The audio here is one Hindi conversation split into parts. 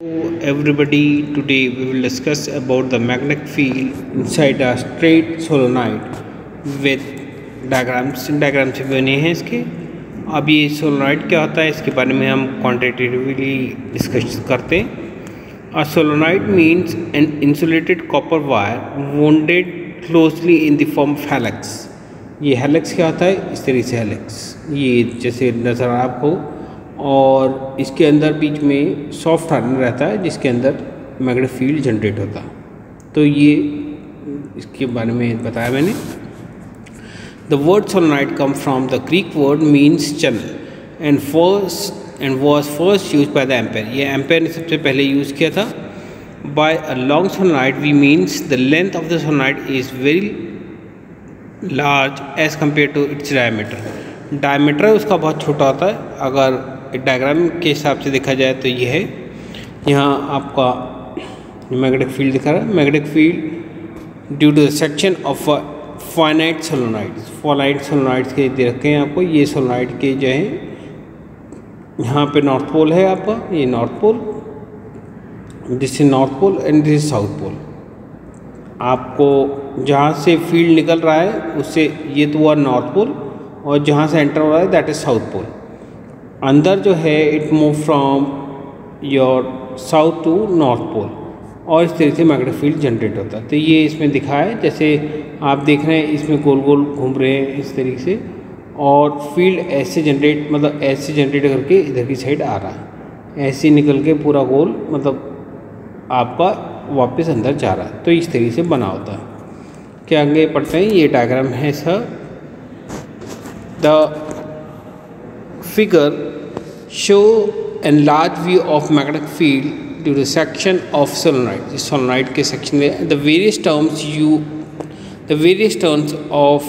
Hello everybody, today we will discuss about the magnetic field inside a straight solenoid with diagrams से बने हैं इसके। अब ये solenoid क्या होता है इसके बारे में हम quantitatively डिस्कस करते हैं। A solenoid means an insulated copper wire wounded closely in the form of helix। ये helix क्या होता है, इस तरीके से helix, ये जैसे नज़र आ आपको, और इसके अंदर बीच में सॉफ्ट आयरन रहता है जिसके अंदर मैग्नेटिक फील्ड जनरेट होता है। तो ये इसके बारे में बताया मैंने। The word solenoid come from the Greek word means channel and was first use by the Ampere. ये एम्पेयर ने सबसे पहले यूज़ किया था। By a long solenoid we means the length of the solenoid is very large as compare to its diameter. Diameter उसका बहुत छोटा होता है। अगर डायग्राम के हिसाब से देखा जाए तो ये है, यहाँ आपका मैग्नेटिक फील्ड दिखा रहा है। Magnetic field due to the section of finite solenoids के दे रखे हैं आपको। ये सोलेनॉइड के जो है, यहाँ पे नॉर्थ पोल है आपका, ये north pole, this is north pole and this is south pole. आपको जहाँ से फील्ड निकल रहा है उससे ये तो हुआ नॉर्थ पोल, और जहाँ से एंटर हो रहा है दैट इज साउथ पोल। अंदर जो है it move from your south to north pole, और इस तरीके से मैग्नेटिक फील्ड जनरेट होता है। तो ये इसमें दिखा है, जैसे आप देख रहे हैं इसमें गोल गोल घूम रहे हैं इस तरीके से, और फील्ड ऐसे जनरेट, मतलब ऐसे जनरेट करके इधर की साइड आ रहा है, ऐसे निकल के पूरा गोल, मतलब आपका वापस अंदर जा रहा है। तो इस तरीके से बना होता है। क्या आगे पढ़ते हैं, ये डायग्राम है इसका। The figure show a large view of magnetic field due to section of solenoid। इस solenoid के section में the various turns of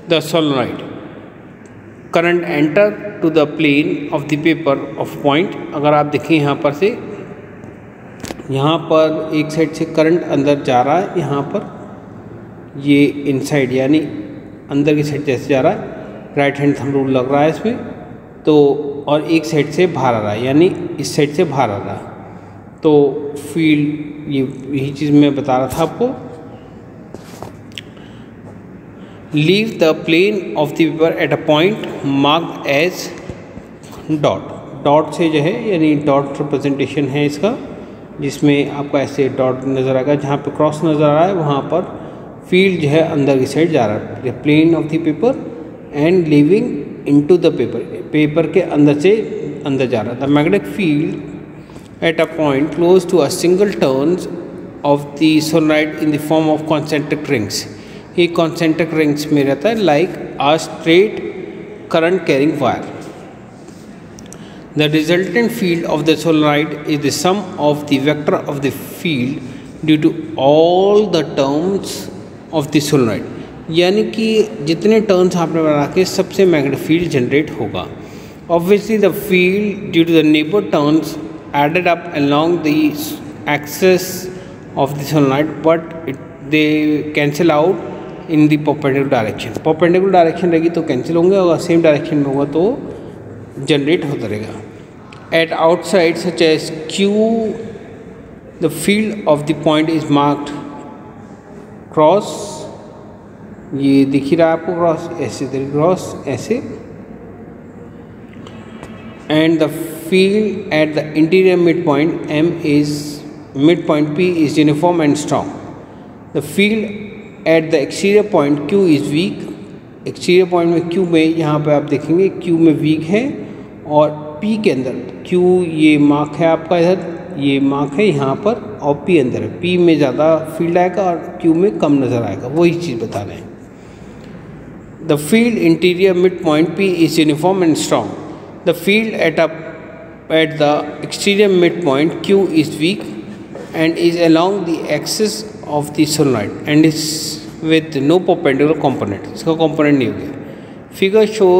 the solenoid current enter to the plane of the paper of point। अगर आप देखें यहाँ पर से, यहाँ पर एक साइड से करंट अंदर जा रहा है, यहाँ पर ये इनसाइड यानी अंदर की साइड जैसे जा रहा है, राइट हैंड थंब रूल लग रहा है इसमें तो, और एक साइड से बाहर आ रहा है यानी इस साइड से बाहर आ रहा है। तो फील्ड यही चीज़ मैं बता रहा था आपको। Leave the plane of the paper at a point marked as dot. Dot से जो है यानी डॉट रिप्रेजेंटेशन है इसका, जिसमें आपका ऐसे डॉट नज़र आएगा, जहाँ पे क्रॉस नज़र आ रहा है वहाँ पर फील्ड जो है अंदर की साइड जा रहा है। The plane of the paper and living into the paper के अंदर से अंदर जा रहा था। Magnetic field at a point close to a single turns of the solenoid in the form of concentric rings. ये कॉन्सेंट्रिक रिंग्स में रहता है like a straight current carrying wire. The resultant field of the solenoid is the sum of the vector of the field due to all the terms of the solenoid. यानी कि जितने टर्न्स आपने बना के सबसे मैग्नेटिक फील्ड जनरेट होगा। Obviously the field due to the neighbour turns added up along the axis of the solenoid, but they cancel out in the perpendicular direction. Perpendicular direction रहेगी तो कैंसिल होंगे, और सेम डायरेक्शन में होगा तो जनरेट होता रहेगा। At outside such as Q the field of the point is marked cross. ये दिख ही रहा है आपको क्रॉस, ऐसे क्रॉस ऐसे। And the field at the interior mid point M is mid point P is uniform and strong. The field at the exterior point Q is weak. Exterior point में Q में, यहाँ पे आप देखेंगे Q में वीक है, और P के अंदर Q ये मार्क है आपका, इधर ये मार्क है यहाँ पर, और P अंदर है। P में ज़्यादा फील्ड आएगा और Q में कम नज़र आएगा, वही चीज़ बता रहे हैं। The field interior midpoint P is uniform and strong. The field at the exterior midpoint Q is weak and is along the axis of the solenoid and is with no perpendicular component. इसका component नहीं हो गया। Figure show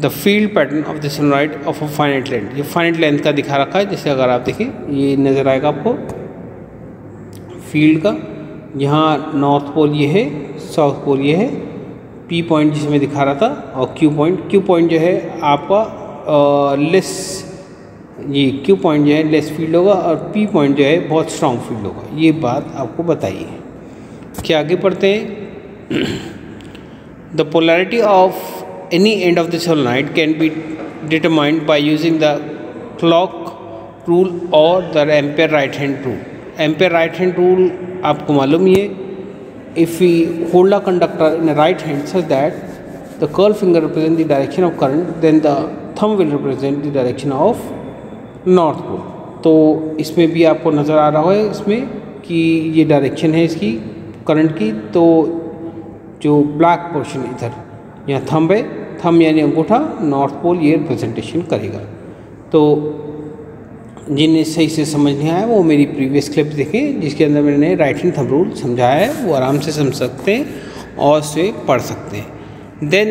the field pattern of the solenoid of a finite length। ये finite length का दिखा रखा है, जैसे अगर आप देखें ये नज़र आएगा आपको फील्ड का। यहाँ नॉर्थ पोल ये है, साउथ पोल ये है, P पॉइंट जिसमें दिखा रहा था, और Q पॉइंट जो है आपका लेस ये Q पॉइंट जो है लेस फील्ड होगा और P पॉइंट जो है बहुत स्ट्रॉन्ग फील्ड होगा। ये बात आपको बताइए। क्या आगे पढ़ते हैं। The polarity of any end of the solenoid can be determined by using the clock rule और the ampere right hand rule. Ampere right hand rule आपको मालूम ही है। If we hold a conductor in a right hand such that the curl finger represent the direction of current, then the thumb will represent the direction of north pole. तो इसमें भी आपको नज़र आ रहा है इसमें कि ये डायरेक्शन है इसकी करंट की। तो जो ब्लैक पोर्शन इधर यहाँ थंब है, थंब यानी अंगूठा, नॉर्थ पोल ये रिप्रेजेंटेशन करेगा। तो जिन्हें सही से समझ नहीं आया वो मेरी प्रीवियस क्लिप देखें जिसके अंदर मैंने राइट हैंड थंब रूल समझाया है, वो आराम से समझ सकते हैं और उसे पढ़ सकते हैं। Then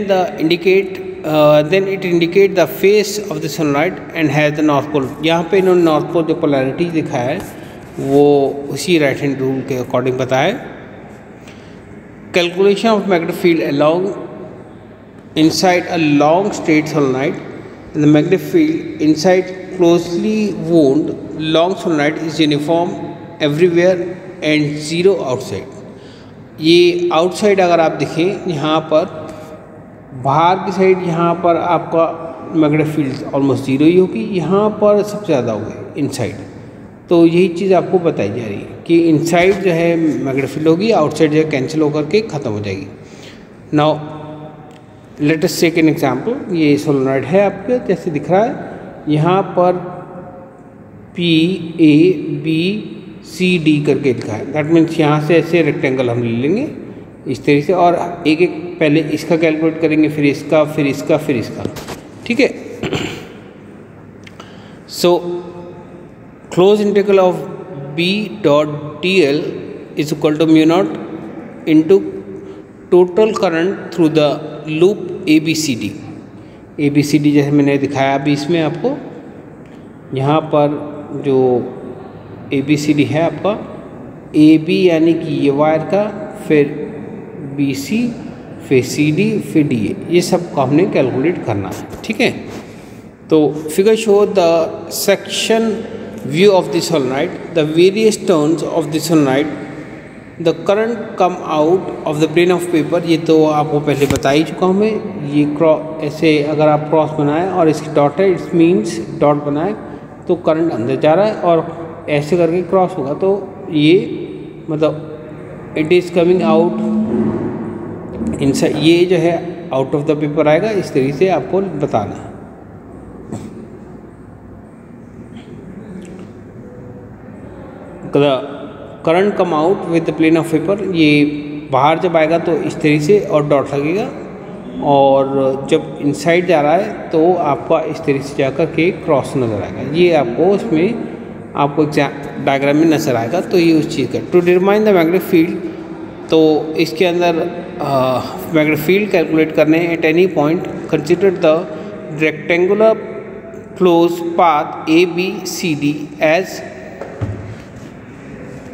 it indicate the face of the solenoid and has the north pole. यहाँ पे इन्होंने नॉर्थ पोल जो पोलैरिटी दिखाया है वो उसी राइट हैंड रूल के अकॉर्डिंग बताया है। Calculation of magnetic field along inside a long straight solenoid, and the magnetic field inside closely wound long solenoid is uniform everywhere and zero outside। ये आउटसाइड अगर आप देखें यहाँ पर बाहर की साइड यहाँ पर आपका मैग्नेटिक फील्ड ऑलमोस्ट ज़ीरो ही होगी, यहाँ पर सबसे ज़्यादा होगी इनसाइड। तो यही चीज़ आपको बताई जा रही है कि इनसाइड जो है मैग्नेटिक फील्ड होगी, आउटसाइड जो है कैंसिल होकर के ख़त्म हो जाएगी। Now let us take an example. ये सोलेनोइड है आपके जैसे दिख रहा है, यहाँ पर P A B C D करके लिखा है। दैट मीन्स यहाँ से ऐसे रेक्टेंगल हम ले लेंगे इस तरीके से और एक एक पहले इसका कैलकुलेट करेंगे, फिर इसका, फिर इसका, फिर इसका। ठीक है। So close integral of B dot DL is equal to mu naught into total current through the loop ABCD। ABCD जैसे मैंने दिखाया अभी इसमें आपको, यहाँ पर जो ABCD है आपका AB यानी कि ये वायर का, फिर BC, फिर CD, फिर DA, ये सब को हमने कैलकुलेट करना है। ठीक है। तो figure show the section view of the solenoid, the various turns of the solenoid, the current come out of the plane of paper. ये तो आपको पहले बता ही चुका हूँ मैं। ये क्रॉस ऐसे अगर आप क्रॉस बनाएं और इसकी डॉट है, इट्स मीन्स डॉट बनाएं तो करंट अंदर जा रहा है, और ऐसे करके क्रॉस होगा तो ये मतलब it is coming out inside, ये जो है आउट ऑफ द पेपर आएगा। इस तरीके से आपको बताना है। Current come out with the plane of paper, ये बाहर जब आएगा तो इस तरीके से और डॉट लगेगा, और जब इनसाइड जा रहा है तो आपका इस तरीके से जाकर के क्रॉस नज़र आएगा। ये आपको उसमें आपको डायग्राम में नज़र आएगा। तो ये उस चीज़ का to determine the magnetic field, तो इसके अंदर मैग्नेटिक फील्ड कैलकुलेट करने at any point consider the rectangular close path ABCD as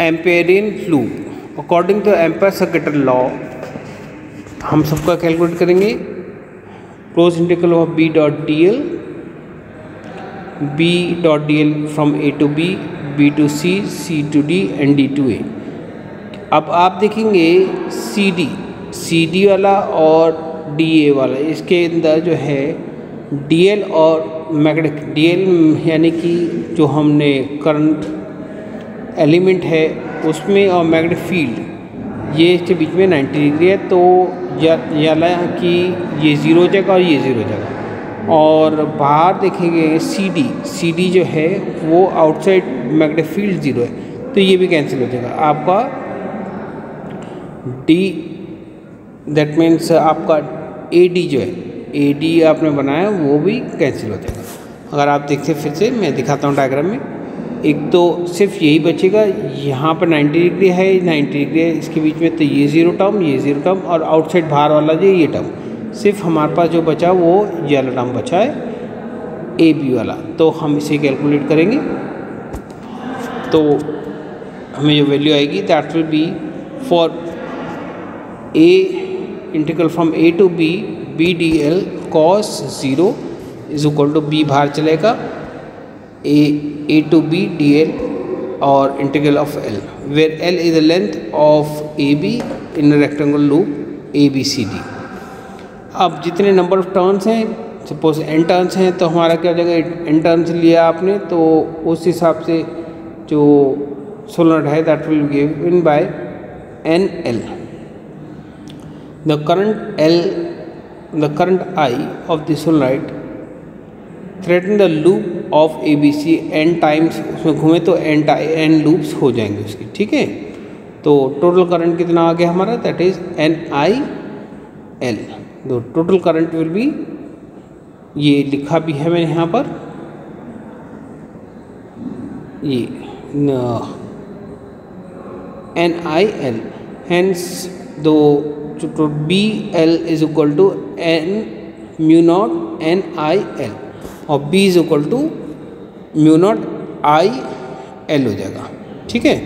Amperian loop according to Ampere circuit law. हम सबका कैलकुलेट करेंगे। Close integral of B dot DL from A to B, B to C, C to D and D to A। अब आप देखेंगे CD वाला और DA वाला, इसके अंदर जो है DL और मैग्नेटिक, DL यानी कि जो हमने करंट एलिमेंट है उसमें, और मैग्नेटिक फील्ड ये इसके बीच में 90 डिग्री है। तो याला कि ये ज़ीरो जगह और ये ज़ीरो जगह, और बाहर देखेंगे CD जो है वो आउटसाइड मैग्नेटिक फील्ड ज़ीरो है, तो ये भी कैंसिल हो जाएगा आपका D। दैट मीन्स आपका AD जो है, AD आपने बनाया वो भी कैंसिल हो जाएगा। अगर आप देखते फिर से मैं दिखाता हूँ डायग्राम में, एक तो सिर्फ यही बचेगा, यहाँ पर 90 डिग्री है, 90 डिग्री है, इसके बीच में तो ये ज़ीरो टर्म, ये ज़ीरो टर्म, और आउटसाइड बाहर वाला जो ये टर्म, सिर्फ हमारे पास जो बचा वो ये वाला टर्म बचा है AB वाला। तो हम इसे कैलकुलेट करेंगे तो हमें जो वैल्यू आएगी that will be for A integral from A to B DL cos 0 is equal to B बाहर चलेगा a to b dl or integral of L, where L is the length of AB in a rectangular loop ABCD। अब जितने नंबर ऑफ टर्न्स हैं, सपोज n टर्न्स हैं, तो हमारा क्या हो जाएगा, n टर्न्स लिया आपने तो उस हिसाब से जो सोलेनॉइड है that will given by NL। the current I of the solenoid threaten the loop of ABC n times, उसमें घूमे तो n लूप्स हो जाएंगे उसकी, ठीक है। तो टोटल करंट कितना आ गया हमारा, दैट इज NIL। तो टोटल करंट विल बी, ये लिखा भी है मैंने यहाँ पर, ये NIL, hence दो तो BL is equal to N mu naught NIL और B is equal to mu naught IL हो जाएगा, ठीक है।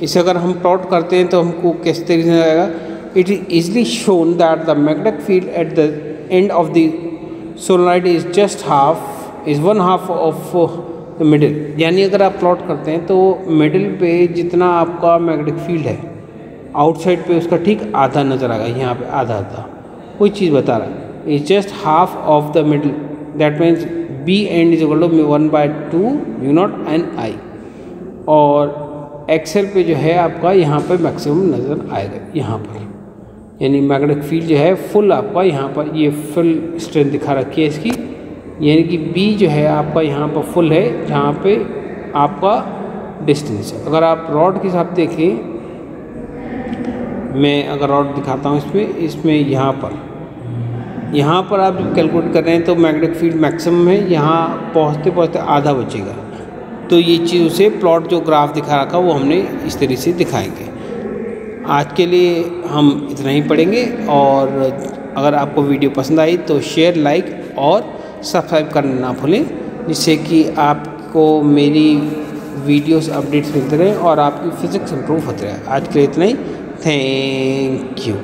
इसे अगर हम प्लॉट करते हैं तो हमको किस तरीके से आएगा, it is easily shown that the magnetic field at the end of the solenoid is just one half of the middle. यानी अगर आप प्लॉट करते हैं तो मिडिल पे जितना आपका मैग्नेटिक फील्ड है आउटसाइड पे उसका ठीक आधा नज़र आएगा, यहाँ पे आधा आधा कोई चीज़ बता रहा है, is just half of the middle, that means B end is equal to 1/2 mu naught NI। और एक्सेल पे जो है आपका यहाँ पे मैक्सिमम नज़र आएगा यहाँ पर, यानी मैग्नेटिक फील्ड जो है फुल आपका यहाँ पर, ये फुल स्ट्रेंथ दिखा रखी है इसकी, यानी कि बी जो है आपका यहाँ पर फुल है, जहाँ पे आपका डिस्टेंस। अगर आप रॉड के हिसाब से देखें, मैं अगर रॉड दिखाता हूँ इसमें यहाँ पर आप जब कैलकुलेट कर रहे हैं तो मैग्नेटिक फील्ड मैक्सिमम है, यहाँ पहुँचते पहुँचते आधा बचेगा। तो ये चीज़ उसे प्लॉट जो ग्राफ दिखा रखा वो हमने इस तरीके से दिखाएंगे। आज के लिए हम इतना ही पढ़ेंगे, और अगर आपको वीडियो पसंद आई तो शेयर, लाइक और सब्सक्राइब करना ना भूलें, जिससे कि आपको मेरी वीडियोस अपडेट्स मिलते रहें और आपकी फिजिक्स इंप्रूव होते रहे। आज के लिए इतना ही, थैंक यू।